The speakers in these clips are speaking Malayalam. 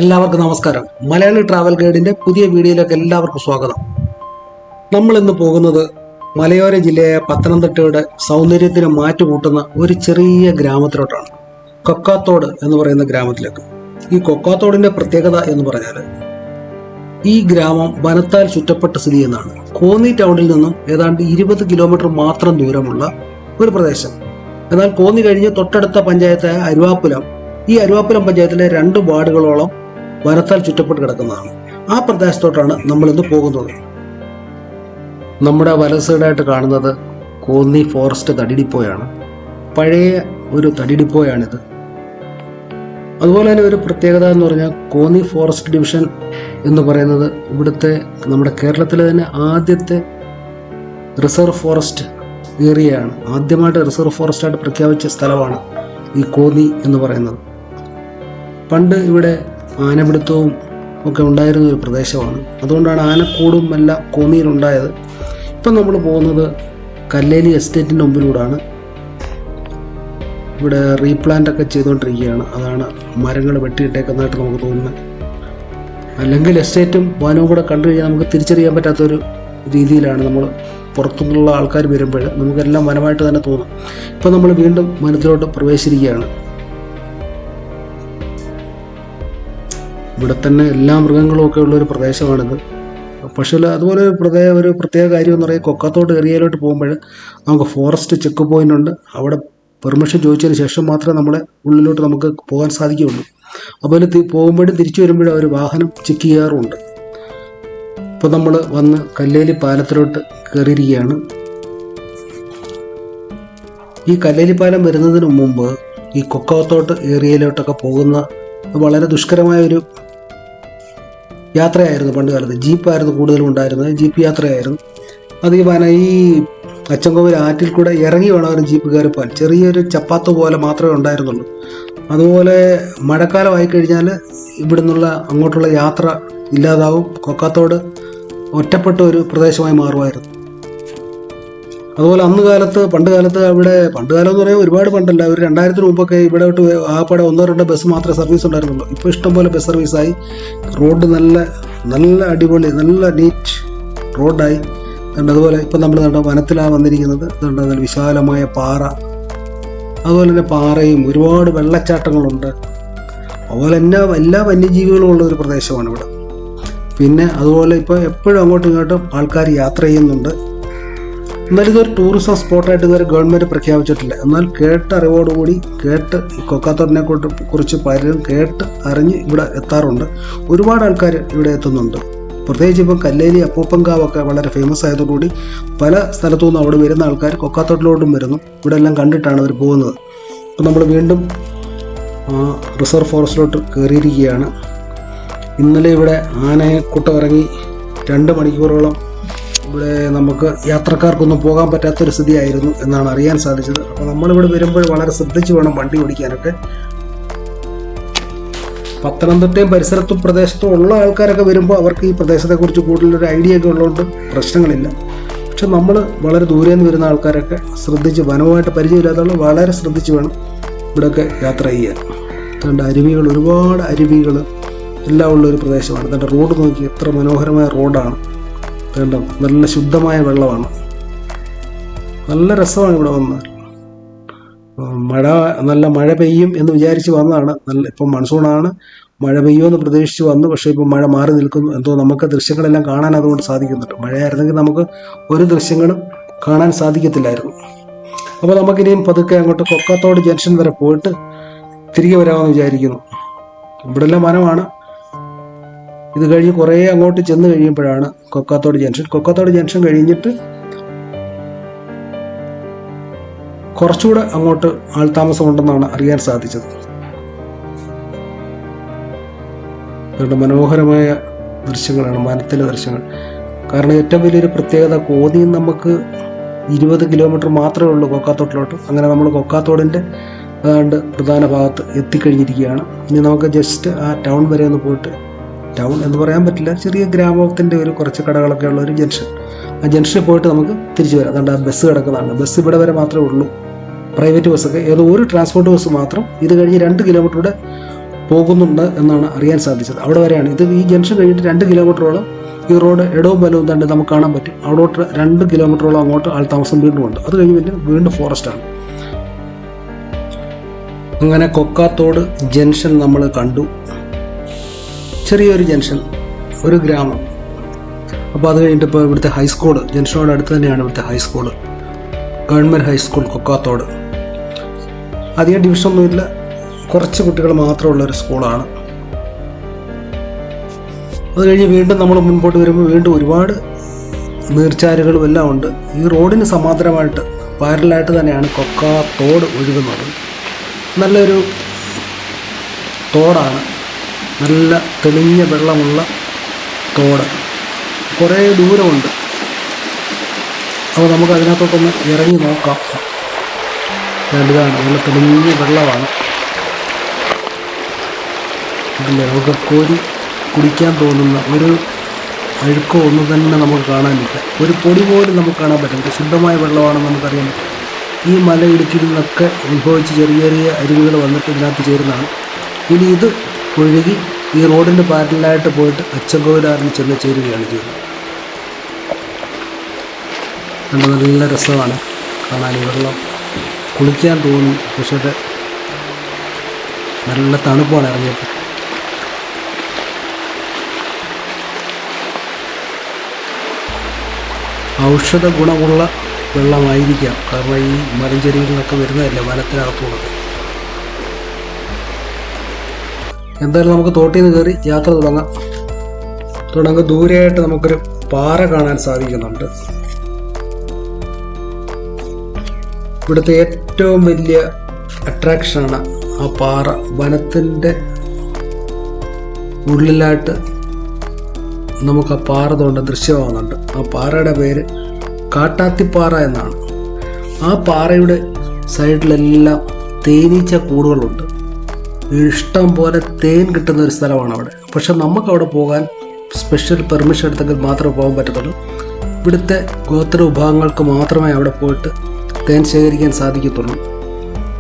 എല്ലാവർക്കും നമസ്കാരം. മലയാളി ട്രാവൽ ഗൈഡിന്റെ പുതിയ വീഡിയോയിലേക്ക് എല്ലാവർക്കും സ്വാഗതം. നമ്മൾ ഇന്ന് പോകുന്നത് മലയോര ജില്ലയായ പത്തനംതിട്ടയുടെ സൗന്ദര്യത്തിന് മാറ്റുകൂട്ടുന്ന ഒരു ചെറിയ ഗ്രാമത്തിലോട്ടാണ്. കൊക്കാത്തോട് എന്ന് പറയുന്ന ഗ്രാമത്തിലേക്ക്. ഈ കൊക്കാത്തോടിന്റെ പ്രത്യേകത എന്ന് പറഞ്ഞാൽ ഈ ഗ്രാമം വനത്താൽ ചുറ്റപ്പെട്ട് സ്ഥിതി ചെയ്യുന്നതാണ്. കോന്നി ടൗണിൽ നിന്നും ഏതാണ്ട് 20 കിലോമീറ്റർ മാത്രം ദൂരമുള്ള ഒരു പ്രദേശം. എന്നാൽ കോന്നി കഴിഞ്ഞ് തൊട്ടടുത്ത പഞ്ചായത്തായ അരുവാപ്പുലം, ഈ അരുവാപ്പുലം പഞ്ചായത്തിലെ 2 വാർഡുകളോളം വനത്താൽ ചുറ്റപ്പെട്ട് കിടക്കുന്നതാണ്. ആ പ്രദേശത്തോട്ടാണ് നമ്മൾ ഇന്ന് പോകുന്നത്. നമ്മുടെ വലത് സൈഡായിട്ട് കാണുന്നത് കോന്നി ഫോറസ്റ്റ് തടിഡിപ്പോയാണ്. പഴയ ഒരു തടിഡിപ്പോയാണിത്. അതുപോലെ തന്നെ ഒരു പ്രത്യേകത എന്ന് പറഞ്ഞാൽ കോന്നി ഫോറസ്റ്റ് ഡിവിഷൻ എന്ന് പറയുന്നത് ഇവിടുത്തെ നമ്മുടെ കേരളത്തിലെ തന്നെ ആദ്യത്തെ റിസർവ് ഫോറസ്റ്റ് ഏരിയയാണ്. ആദ്യമായിട്ട് റിസർവ് ഫോറസ്റ്റായിട്ട് പ്രഖ്യാപിച്ച സ്ഥലമാണ് ഈ കോന്നി എന്ന് പറയുന്നത്. പണ്ട് ഇവിടെ ആനപിടുത്തവും ഒക്കെ ഉണ്ടായിരുന്ന ഒരു പ്രദേശമാണ്. അതുകൊണ്ടാണ് ആനക്കൂടും എല്ലാം കോന്നിയിലുണ്ടായത്. ഇപ്പം നമ്മൾ പോകുന്നത് കല്ലേലി എസ്റ്റേറ്റിൻ്റെ മുമ്പിലൂടെയാണ്. ഇവിടെ റീപ്ലാന്റ് ഒക്കെ ചെയ്തുകൊണ്ടിരിക്കുകയാണ്. അതാണ് മരങ്ങൾ വെട്ടിയിട്ടേക്കുന്നതായിട്ട് നമുക്ക് തോന്നുന്നത്. അല്ലെങ്കിൽ എസ്റ്റേറ്റും വനവും കൂടെ കണ്ടു കഴിഞ്ഞാൽ നമുക്ക് തിരിച്ചറിയാൻ പറ്റാത്തൊരു രീതിയിലാണ് നമ്മൾ പുറത്തുനിന്നുള്ള ആൾക്കാർ വരുമ്പോൾ നമുക്കെല്ലാം വനമായിട്ട് തന്നെ തോന്നും. ഇപ്പം നമ്മൾ വീണ്ടും വനത്തിലോട്ട് പ്രവേശിച്ചിരിക്കുകയാണ്. ഇവിടെ തന്നെ എല്ലാ മൃഗങ്ങളും ഒക്കെ ഉള്ളൊരു പ്രദേശമാണിത്. പക്ഷേ അതുപോലെ ഒരു പ്രത്യേക കാര്യം എന്ന് പറയുന്നത് കൊക്കാത്തോട് ഏരിയയിലോട്ട് പോകുമ്പോൾ നമുക്ക് ഫോറസ്റ്റ് ചെക്ക് പോയിൻ്റ് ഉണ്ട്. അവിടെ പെർമിഷൻ ചോദിച്ചതിന് ശേഷം മാത്രമേ നമ്മളെ ഉള്ളിലോട്ട് നമുക്ക് പോകാൻ സാധിക്കുകയുള്ളൂ. അതുപോലെ പോകുമ്പോഴും തിരിച്ചു വരുമ്പോഴും അവർ വാഹനം ചെക്ക് ചെയ്യാറുമുണ്ട്. ഇപ്പോൾ നമ്മൾ വന്ന് കല്ലേലി പാലത്തിലോട്ട് കയറിയിരിക്കുകയാണ്. ഈ കല്ലേലി പാലം വരുന്നതിന് മുമ്പ് ഈ കൊക്കാത്തോട്ട് ഏരിയയിലോട്ടൊക്കെ പോകുന്ന വളരെ ദുഷ്കരമായൊരു യാത്രയായിരുന്നു. പണ്ട് കാലത്ത് ജീപ്പായിരുന്നു കൂടുതലും ഉണ്ടായിരുന്നത്. ജീപ്പ് യാത്രയായിരുന്നു. അത് ഈ അച്ചൻകോവിൽ ആറ്റിൽ കൂടെ ഇറങ്ങി വേണമായിരുന്നു ജീപ്പ് കയറിപ്പോകാൻ. ചെറിയൊരു ചപ്പാത്ത് പോലെ മാത്രമേ ഉണ്ടായിരുന്നുള്ളൂ. അതുപോലെ മഴക്കാലമായി കഴിഞ്ഞാൽ ഇവിടെ നിന്നുള്ള അങ്ങോട്ടുള്ള യാത്ര ഇല്ലാതാവും. കൊക്കാത്തോട് ഒറ്റപ്പെട്ട ഒരു പ്രദേശമായി മാറുമായിരുന്നു. അതുപോലെ പണ്ട് കാലത്ത് പണ്ട് കാലം എന്ന് പറയുമ്പോൾ ഒരുപാട് പണ്ടല്ല, ഒരു 2000 മുമ്പൊക്കെ ഇവിടെ ആപ്പാടെ 1-2 ബസ് മാത്രമേ സർവീസ് ഉണ്ടായിരുന്നുള്ളൂ. ഇപ്പോൾ ഇഷ്ടംപോലെ ബസ് സർവീസായി. റോഡ് നല്ല അടിപൊളി, നല്ല നീറ്റ് റോഡായി. അതുപോലെ ഇപ്പം നമ്മൾ വനത്തിലാണ് വന്നിരിക്കുന്നത്. നല്ല വിശാലമായ പാറ, അതുപോലെ തന്നെ പാറയും ഒരുപാട് വെള്ളച്ചാട്ടങ്ങളുണ്ട്. അതുപോലെ തന്നെ എല്ലാ വന്യജീവികളും ഉള്ള ഒരു പ്രദേശമാണ് ഇവിടെ. പിന്നെ അതുപോലെ ഇപ്പോൾ എപ്പോഴും അങ്ങോട്ടും ഇങ്ങോട്ടും ആൾക്കാർ യാത്ര ചെയ്യുന്നുണ്ട്. എന്നാൽ ഇതൊരു ടൂറിസം സ്പോട്ടായിട്ട് ഇതുവരെ ഗവൺമെൻറ് പ്രഖ്യാപിച്ചിട്ടില്ല. എന്നാൽ അറിവോടുകൂടി ഈ കൊക്കാത്തോടിനെ കുറിച്ച് പലരും അറിഞ്ഞ് ഇവിടെ എത്താറുണ്ട്. ഒരുപാട് ആൾക്കാർ ഇവിടെ എത്തുന്നുണ്ട്. പ്രത്യേകിച്ച് ഇപ്പം കല്ലേലി അപ്പൂപ്പൻകാവൊക്കെ വളരെ ഫേമസ് ആയതോടുകൂടി പല സ്ഥലത്തു നിന്നും അവിടെ വരുന്ന ആൾക്കാർ കൊക്കാത്തോട്ടിലോട്ടും വരുന്നു. ഇവിടെ എല്ലാം കണ്ടിട്ടാണ് അവർ പോകുന്നത്. അപ്പോൾ നമ്മൾ വീണ്ടും റിസർവ് ഫോറസ്റ്റിലോട്ട് കയറിയിരിക്കുകയാണ്. ഇന്നലെ ഇവിടെ ആനയെക്കൂട്ടം ഇറങ്ങി 2 മണിക്കൂറോളം ഇവിടെ നമുക്ക് യാത്രക്കാർക്കൊന്നും പോകാൻ പറ്റാത്തൊരു സ്ഥിതിയായിരുന്നു എന്നാണ് അറിയാൻ സാധിച്ചത്. അപ്പോൾ നമ്മളിവിടെ വരുമ്പോൾ വളരെ ശ്രദ്ധിച്ച് വേണം വണ്ടി ഓടിക്കാനൊക്കെ. പത്തനംതിട്ടയും പരിസരത്തും പ്രദേശത്തും ഉള്ള ആൾക്കാരൊക്കെ വരുമ്പോൾ അവർക്ക് ഈ പ്രദേശത്തെക്കുറിച്ച് കൂടുതലൊരു ഐഡിയ ഒക്കെ ഉള്ളതുകൊണ്ട് പ്രശ്നങ്ങളില്ല. പക്ഷെ നമ്മൾ വളരെ ദൂരെ നിന്ന് വരുന്ന ആൾക്കാരൊക്കെ ശ്രദ്ധിച്ച്, വനവുമായിട്ട് പരിചയമില്ലാത്തവർ വളരെ ശ്രദ്ധിച്ച് വേണം ഇവിടെയൊക്കെ യാത്ര ചെയ്യാൻ. അതുകൊണ്ട് ഒരുപാട് അരുവികൾ എല്ലാം ഉള്ളൊരു പ്രദേശമാണ്. അതിൻ്റെ റോഡ് നോക്കി, എത്ര മനോഹരമായ റോഡാണ്. നല്ല ശുദ്ധമായ വെള്ളമാണ്. നല്ല രസമാണ് ഇവിടെ വന്നാൽ. നല്ല മഴ പെയ്യും എന്ന് വിചാരിച്ച് വന്നതാണ്. ഇപ്പം മൺസൂണാണ്, മഴ പെയ്യുമെന്ന് പ്രതീക്ഷിച്ച് വന്നു. പക്ഷേ ഇപ്പം മഴ മാറി നിൽക്കുന്നു. എന്തോ നമുക്ക് ദൃശ്യങ്ങളെല്ലാം കാണാൻ അതുകൊണ്ട് സാധിക്കുന്നുണ്ട്. മഴയായിരുന്നെങ്കിൽ നമുക്ക് ഒരു ദൃശ്യങ്ങളും കാണാൻ സാധിക്കത്തില്ലായിരുന്നു. അപ്പോൾ നമുക്കിനിയും പതുക്കെ അങ്ങോട്ട് കൊക്കാത്തോട് ജംഗ്ഷൻ വരെ പോയിട്ട് തിരികെ വരാമെന്ന് വിചാരിക്കുന്നു. ഇവിടെല്ലാം വനമാണ്. ഇത് കഴിഞ്ഞ് കുറേ അങ്ങോട്ട് ചെന്ന് കഴിയുമ്പോഴാണ് കൊക്കാത്തോട് ജംഗ്ഷൻ കഴിഞ്ഞിട്ട് കുറച്ചുകൂടെ അങ്ങോട്ട് ആൾതാമസമുണ്ടെന്നാണ് അറിയാൻ സാധിച്ചത്. അതുകൊണ്ട് മനോഹരമായ ദൃശ്യങ്ങളാണ്, വനത്തിലെ ദൃശ്യങ്ങൾ. കാരണം ഏറ്റവും വലിയൊരു പ്രത്യേകത, കോന്നിയിൽ നമുക്ക് 20 കിലോമീറ്റർ മാത്രമേ ഉള്ളൂ കൊക്കാത്തോട്ടിലോട്ട്. അങ്ങനെ നമ്മൾ കൊക്കാത്തോടിൻ്റെ പ്രധാന ഭാഗത്ത് എത്തിക്കഴിഞ്ഞിരിക്കുകയാണ്. ഇനി നമുക്ക് ജസ്റ്റ് ആ ടൗൺ വരെ ഒന്ന് പോയിട്ട്, ടൗൺ എന്ന് പറയാൻ പറ്റില്ല, ചെറിയ ഗ്രാമത്തിൻ്റെ ഒരു കുറച്ച് കടകളൊക്കെ ഉള്ള ഒരു ജംഗ്ഷൻ, ആ ജംഗ്ഷനിൽ പോയിട്ട് നമുക്ക് തിരിച്ചു വരാം. അതുകൊണ്ട് ആ ബസ് കിടക്കുന്നതാണ്. ബസ് ഇവിടെ വരെ മാത്രമേ ഉള്ളൂ. പ്രൈവറ്റ് ബസ്സൊക്കെ ഏതോ ഒരു ട്രാൻസ്പോർട്ട് ബസ് മാത്രം. ഇത് കഴിഞ്ഞ് 2 കിലോമീറ്ററുടെ പോകുന്നുണ്ട് എന്നാണ് അറിയാൻ സാധിച്ചത്. അവിടെ വരെയാണ് ഇത്. ഈ ജംഗ്ഷൻ കഴിഞ്ഞിട്ട് 2 കിലോമീറ്ററോളം ഈ റോഡ് ഇടവും വലവും തന്നെ നമുക്ക് കാണാൻ പറ്റും. അവിടോട്ട് 2 കിലോമീറ്ററോളം അങ്ങോട്ട് ആൾതാമസം വീണ്ടും ഉണ്ട്. അത് കഴിഞ്ഞ് പിന്നെ വീണ്ടും ഫോറസ്റ്റാണ്. അങ്ങനെ കൊക്കാത്തോട് ജംഗ്ഷൻ നമ്മൾ കണ്ടു. ചെറിയൊരു ജംഗ്ഷൻ, ഒരു ഗ്രാമം. അപ്പോൾ അത് കഴിഞ്ഞിട്ട് ഇപ്പോൾ ഇവിടുത്തെ ഹൈസ്കൂൾ, ജംഗ്ഷനോട് അടുത്ത് തന്നെയാണ് ഇവിടുത്തെ ഹൈസ്കൂൾ, ഗവൺമെൻറ് ഹൈസ്കൂൾ കൊക്കാത്തോട്. അധികം ഡിവിഷനൊന്നുമില്ല, കുറച്ച് കുട്ടികൾ മാത്രമുള്ളൊരു സ്കൂളാണ്. അത് കഴിഞ്ഞ് വീണ്ടും നമ്മൾ മുൻപോട്ട് വരുമ്പോൾ വീണ്ടും ഒരുപാട് നീർച്ചാലുകളും എല്ലാം ഉണ്ട്. ഈ റോഡിന് സമാന്തരമായിട്ട് പാരലായിട്ട് തന്നെയാണ് കൊക്കാത്തോട് ഒഴുകുന്നത്. നല്ലൊരു തോടാണ്, നല്ല തെളിഞ്ഞ വെള്ളമുള്ള തോട്. കുറേ ദൂരമുണ്ട്. അപ്പോൾ നമുക്ക് അതിനകത്തോട്ടൊന്ന് ഇറങ്ങി നോക്കാം. ഇതാണ് നല്ല തെളിഞ്ഞ വെള്ളമാണ്. ഇല്ല, നമുക്ക് കോരി കുടിക്കാൻ തോന്നുന്ന ഒരു അഴുക്കോ ഒന്നും തന്നെ നമുക്ക് കാണാനില്ല. ഒരു പൊടി പോലും നമുക്ക് കാണാൻ പറ്റില്ല. ശുദ്ധമായ വെള്ളമാണെന്ന് നമുക്കറിയാൻ പറ്റും. ഈ മലയിടുക്കിൽ നിന്നൊക്കെ ഉത്ഭവിച്ച് ചെറിയ ചെറിയ അരുവികൾ വന്നിട്ട് ഇതിനകത്ത് ചേരുന്നതാണ്. ഇനി ഇത് ഒഴുകി ഈ റോഡിൻ്റെ പാരലായിട്ട് പോയിട്ട് അച്ചൻകോവിലാറിൽ ചെന്ന് ചേരുകയാണ് ചെയ്യുന്നത്. നല്ല രസമാണ് കാണാൻ. ഈ വെള്ളം കുളിക്കാൻ തോന്നും, പക്ഷേ നല്ല തണുപ്പാണ് ഇറങ്ങിയപ്പോൾ. ഔഷധ ഗുണമുള്ള വെള്ളമായിരിക്കാം, കാരണം ഈ മലഞ്ചെരിയിൽ നിന്നൊക്കെ വരുന്നതല്ലേ വനത്തിനകത്തുള്ളത്. എന്തായാലും നമുക്ക് തോട്ടിൽ നിന്ന് കയറി യാത്ര തുടങ്ങാം. ദൂരെയായിട്ട് നമുക്കൊരു പാറ കാണാൻ സാധിക്കുന്നുണ്ട്. ഇവിടുത്തെ ഏറ്റവും വലിയ അട്രാക്ഷനാണ് ആ പാറ. വനത്തിൻ്റെ ഉള്ളിലായിട്ട് നമുക്ക് ആ പാറ കൊണ്ട് ദൃശ്യമാകുന്നുണ്ട്. ആ പാറയുടെ പേര് കാട്ടാത്തിപ്പാറ എന്നാണ്. ആ പാറയുടെ സൈഡിലെല്ലാം തേനീച്ച കൂടുകളുണ്ട്. ഇഷ്ടം പോലെ തേൻ കിട്ടുന്ന ഒരു സ്ഥലമാണ് അവിടെ. പക്ഷെ നമുക്കവിടെ പോകാൻ സ്പെഷ്യൽ പെർമിഷൻ എടുത്തെങ്കിൽ മാത്രമേ പോകാൻ പറ്റത്തുള്ളൂ. ഇവിടുത്തെ ഗോത്ര വിഭാഗങ്ങൾക്ക് മാത്രമേ അവിടെ പോയിട്ട് തേൻ ശേഖരിക്കാൻ സാധിക്കത്തുള്ളൂ.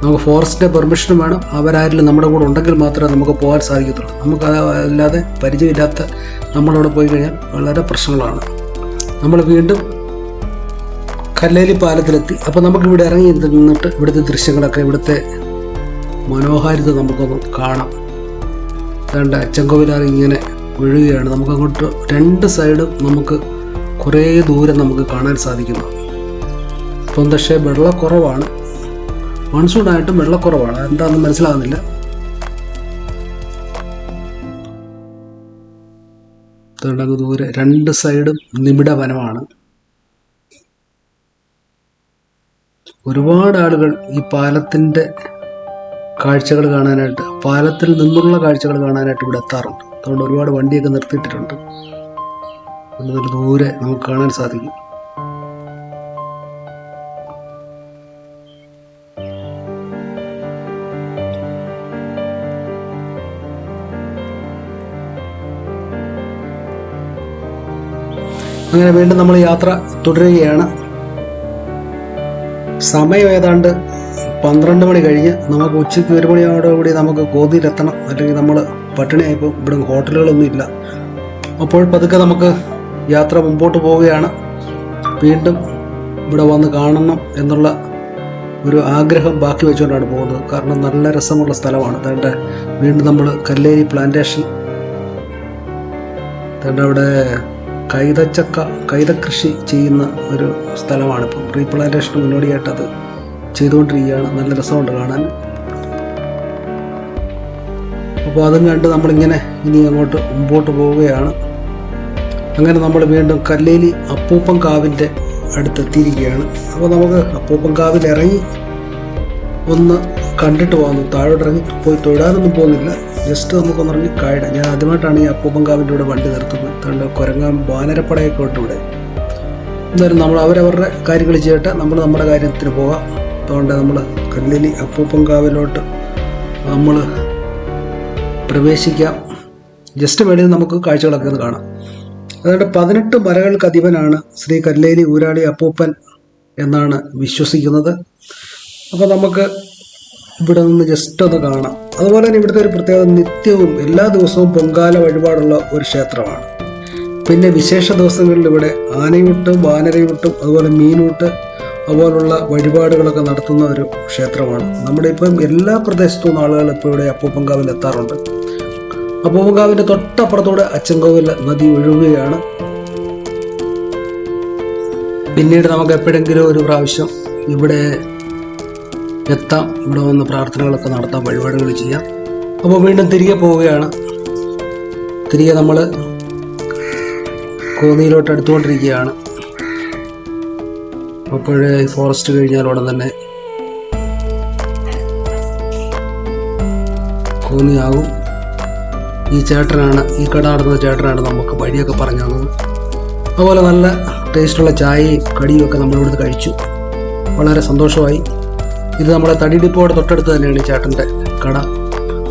നമുക്ക് ഫോറസ്റ്റിൻ്റെ പെർമിഷനും വേണം. അവരാരെങ്കിലും നമ്മുടെ കൂടെ ഉണ്ടെങ്കിൽ മാത്രമേ നമുക്ക് പോകാൻ സാധിക്കത്തുള്ളൂ. നമുക്ക് അല്ലാതെ പരിചയമില്ലാത്ത നമ്മളവിടെ പോയി കഴിഞ്ഞാൽ വളരെ പ്രശ്നങ്ങളാണ്. നമ്മൾ വീണ്ടും കല്ലേലി പാലത്തിലെത്തി. അപ്പോൾ നമുക്കിവിടെ ഇറങ്ങി നിന്നിട്ട് ഇവിടുത്തെ ദൃശ്യങ്ങളൊക്കെ, ഇവിടുത്തെ മനോഹാരിത നമുക്കൊന്ന് കാണാം. അതുകൊണ്ട് അച്ചൻകോവിലാർ ഇങ്ങനെ ഒഴുകുകയാണ്. നമുക്കങ്ങോട്ട് 2 സൈഡും നമുക്ക് കുറേ ദൂരം നമുക്ക് കാണാൻ സാധിക്കുന്നു. ഇപ്പം പക്ഷേ വെള്ളക്കുറവാണ്, മൺസൂണായിട്ടും വെള്ളക്കുറവാണ്. എന്താണെന്ന് മനസ്സിലാകുന്നില്ല. അതുകൊണ്ട് ദൂരെ 2 സൈഡും നിബിഡ വനമാണ്. ഒരുപാട് ആളുകൾ ഈ പാലത്തിൻ്റെ കാഴ്ചകൾ കാണാനായിട്ട്, പാലത്തിൽ നിന്നുള്ള കാഴ്ചകൾ കാണാനായിട്ട് ഇവിടെ എത്താറുണ്ട്. അതുകൊണ്ട് ഒരുപാട് വണ്ടിയൊക്കെ നിർത്തിയിട്ടിട്ടുണ്ട്. അതുകൊണ്ട് ദൂരെ നമുക്ക് കാണാൻ സാധിക്കും. അങ്ങനെ വീണ്ടും നമ്മൾ യാത്ര തുടരുകയാണ്. സമയം ഏതാണ്ട് 12 മണി കഴിഞ്ഞ്. നമുക്ക് ഉച്ചയ്ക്ക് 1 മണിയോടുകൂടി നമുക്ക് ഗോതിയിലെത്തണം, അല്ലെങ്കിൽ നമ്മൾ പട്ടിണിയായപ്പോൾ ഇവിടെ ഹോട്ടലുകളൊന്നും ഇല്ല. അപ്പോൾ പതുക്കെ നമുക്ക് യാത്ര മുമ്പോട്ട് പോവുകയാണ്. വീണ്ടും ഇവിടെ വന്ന് കാണണം എന്നുള്ള ഒരു ആഗ്രഹം ബാക്കി വെച്ചുകൊണ്ടാണ് പോകുന്നത്. കാരണം നല്ല രസമുള്ള സ്ഥലമാണ്. അതുകൊണ്ട് വീണ്ടും നമ്മൾ കല്ലേരി പ്ലാന്റേഷൻ, അതുകൊണ്ട് അവിടെ കൈതക്കൃഷി ചെയ്യുന്ന ഒരു സ്ഥലമാണ്. ഇപ്പം റീപ്ലാന്റേഷന് മുന്നോടിയായിട്ട് അത് ചെയ്തുകൊണ്ടിരിക്കുകയാണ്. നല്ല രസമുണ്ട് കാണാൻ. അപ്പോൾ അതും കണ്ട് നമ്മളിങ്ങനെ ഇനി അങ്ങോട്ട് മുമ്പോട്ട് പോവുകയാണ്. അങ്ങനെ നമ്മൾ വീണ്ടും കല്ലേലി അപ്പൂപ്പൻ കാവിൻ്റെ അടുത്തെത്തിയിരിക്കുകയാണ്. അപ്പോൾ നമുക്ക് അപ്പൂപ്പൻ കാവിൽ ഇറങ്ങി ഒന്ന് കണ്ടിട്ട് പോകുന്നു. താഴോട്ട് ഇറങ്ങി പോയി തൊഴാനൊന്നും പോകുന്നില്ല, ജസ്റ്റ് നമുക്കൊന്നിറങ്ങി കായിടാം. ഞാൻ ആദ്യമായിട്ടാണ് ഈ അപ്പൂപ്പൻ കാവിൻ്റെ ഇവിടെ വണ്ടി നിർത്തുന്നത്. അതുകൊണ്ട് കുരങ്ങാൻ വാനരപ്പടയൊക്കെ ഉണ്ട് ഇവിടെ. എന്തായാലും നമ്മൾ അവരവരുടെ കാര്യങ്ങൾ ചെയ്യട്ടെ, നമ്മൾ നമ്മുടെ കാര്യത്തിന് പോകാം. അതുകൊണ്ട് നമ്മൾ കല്ലേലി അപ്പൂപ്പൻ കാവിലോട്ട് നമ്മൾ പ്രവേശിക്കാം. ജസ്റ്റ് വെളിയിൽ നമുക്ക് കാഴ്ചകളൊക്കെ ഒന്ന് കാണാം. അതുകൊണ്ട് 18 മലകൾക്ക് അധിപനാണ് ശ്രീ കല്ലേലി ഊരാളി അപ്പൂപ്പൻ എന്നാണ് വിശ്വസിക്കുന്നത്. അപ്പോൾ നമുക്ക് ഇവിടെ നിന്ന് ജസ്റ്റ് ഒന്ന് കാണാം. അതുപോലെ തന്നെ ഇവിടുത്തെ ഒരു പ്രത്യേകത നിത്യവും എല്ലാ ദിവസവും പൊങ്കാല വഴിപാടുള്ള ഒരു ക്ഷേത്രമാണ്. പിന്നെ വിശേഷ ദിവസങ്ങളിൽ ഇവിടെ ആനയൂട്ടും വാനരയൂട്ടും അതുപോലെ മീനൂട്ട് അതുപോലുള്ള വഴിപാടുകളൊക്കെ നടത്തുന്ന ഒരു ക്ഷേത്രമാണ്. നമ്മുടെ ഇപ്പം എല്ലാ പ്രദേശത്തു നിന്നും ആളുകൾ ഇപ്പോൾ ഇവിടെ അപ്പൂപ്പൻകാവിൽ എത്താറുണ്ട്. അപ്പൂപ്പൻകാവിൻ്റെ തൊട്ടപ്പുറത്തൂടെ അച്ചൻകോവിൽ നദി ഒഴുകുകയാണ്. പിന്നീട് നമുക്ക് എപ്പോഴെങ്കിലും ഒരു പ്രാവശ്യം ഇവിടെ എത്താം, ഇവിടെ വന്ന് പ്രാർത്ഥനകളൊക്കെ നടത്താം, വഴിപാടുകൾ ചെയ്യാം. അപ്പോൾ വീണ്ടും തിരികെ പോവുകയാണ്. തിരികെ നമ്മൾ കോന്നിയിലോട്ട് എടുത്തുകൊണ്ടിരിക്കുകയാണ്. അപ്പോഴേ ഫോറസ്റ്റ് കഴിഞ്ഞാൽ ഉടൻ തന്നെ കോന്നിയാകും. ഈ ചേട്ടനാണ്, ഈ കട നടത്തുന്ന ചേട്ടനാണ് നമുക്ക് വഴിയൊക്കെ പറഞ്ഞു തന്നത്. അതുപോലെ നല്ല ടേസ്റ്റുള്ള ചായയും കടിയും ഒക്കെ നമ്മളിവിടുന്ന് കഴിച്ചു. വളരെ സന്തോഷമായി. ഇത് നമ്മുടെ തടി ഡിപ്പോയുടെ തൊട്ടടുത്ത് തന്നെയാണ് ഈ ചേട്ടൻ്റെ കട.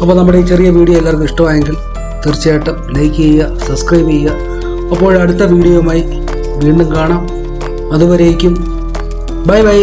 അപ്പോൾ നമ്മുടെ ഈ ചെറിയ വീഡിയോ എല്ലാവർക്കും ഇഷ്ടമായെങ്കിൽ തീർച്ചയായിട്ടും ലൈക്ക് ചെയ്യുക, സബ്സ്ക്രൈബ് ചെയ്യുക. അപ്പോൾ അടുത്ത വീഡിയോയുമായി വീണ്ടും കാണാം. അതുവരേക്കും ബൈ ബൈ.